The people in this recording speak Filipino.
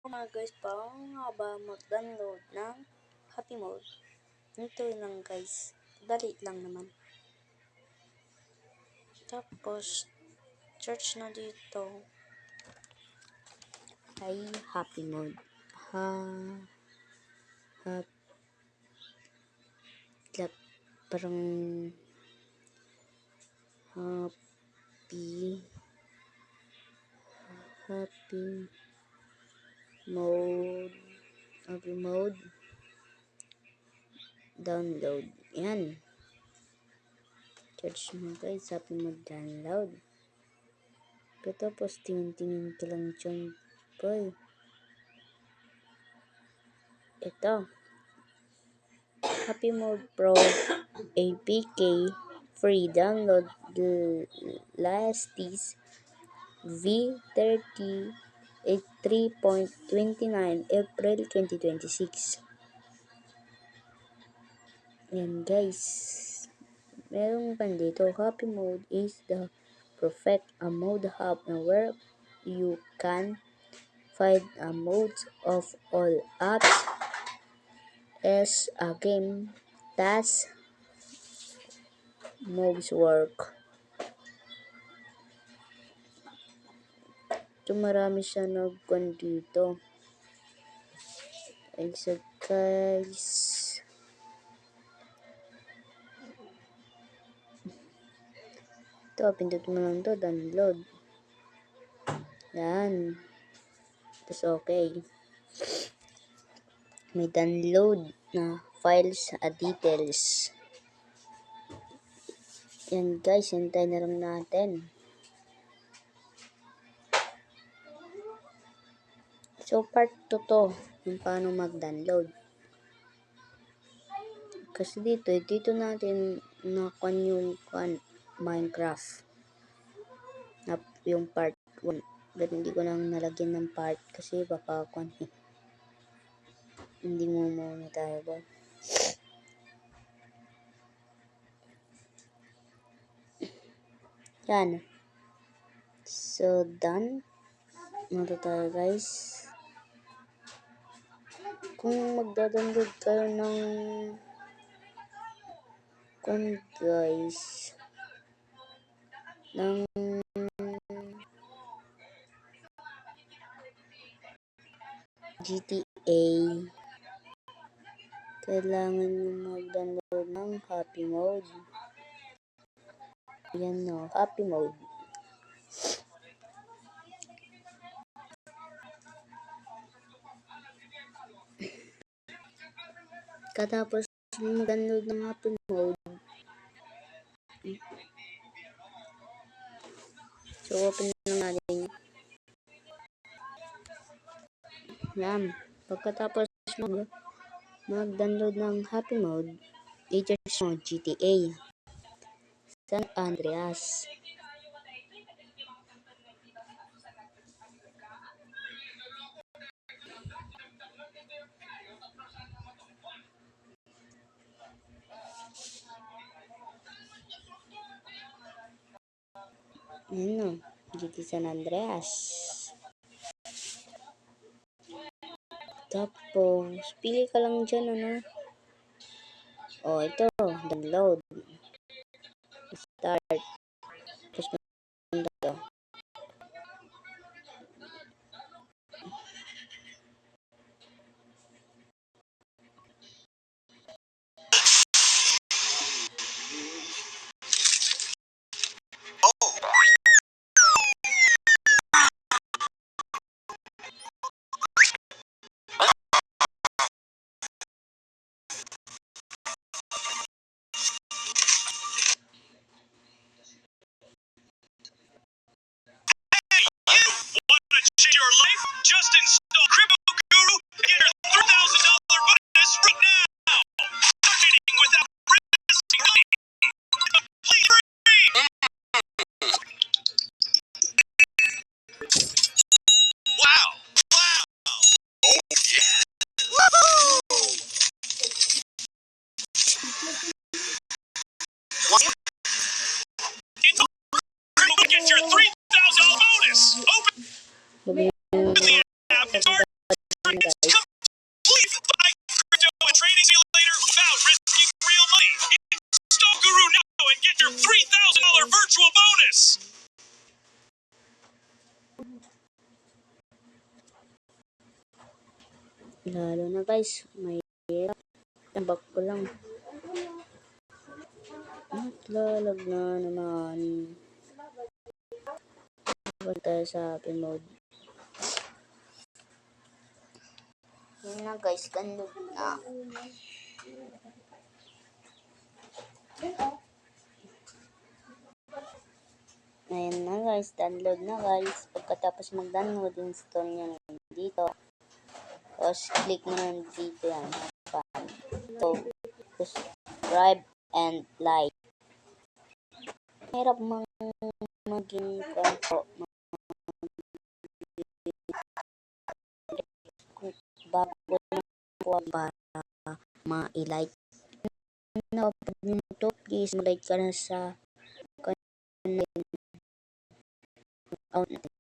mga guys, paano nga ba mag-download ng Happy Mode? Ito lang guys, dali lang naman. Tapos, search na dito ay Happy Mode. Parang Happy Mode download. Yan. Search mo guys, Happy Mode download. Tapos tingin-tingin ko lang dyan boy. Ito. Happy Mode Pro APK free download lasties V30 3.29 April 2026. Yan guys. Merong pandito, Happy Mode is the perfect mode hub where you can find modes of all apps as a game task modes work. Ito marami siya nagkuhan dito. So guys, ito, pindot mo lang to, download. Yan. Tapos okay. May download na files details. Yan guys, hintay na lang natin. So part 2 to, yung paano mag-download. Kasi dito natin nakuha yung Minecraft. Yung part 1. But hindi ko lang nalagyan ng part kasi baka hindi mo muna tayo ba. Yan. So done. Muna tayo guys. Kung magda-download kayo ng guys ng GTA, kailangan nyo mag-download ng Happy Mode. Yan no, Happy Mode. Katapos mag-download ng Happy Mode, so open lang natin. Yan. Pagkatapos mag-download ng Happy Mode, i-search mo GTA San Andreas. Ano? GTA San Andreas. Tapos, pili ka lang dyan, ano? Oh, ito. Download. Start. Tapos, ito. Change your life? Just install Crypto Guru and get your $3,000 bonus right now. Starting without risking money. Completely free. Wow. Oh yeah. Woohoo! Get your $3,000 bonus. Open the app. Lalo na guys, may tambak ko lang. At lalag na naman. Balik tayo sa happy mode. Yun na guys, download na. Ayan na guys, download na guys. Pagkatapos mag-download, install nyo na dito. Tapos click mo na dito yan. So, subscribe and like. Hirap maging konto. Bago ko para ma-like. Pag nito, please mag-like ka na sa account natin.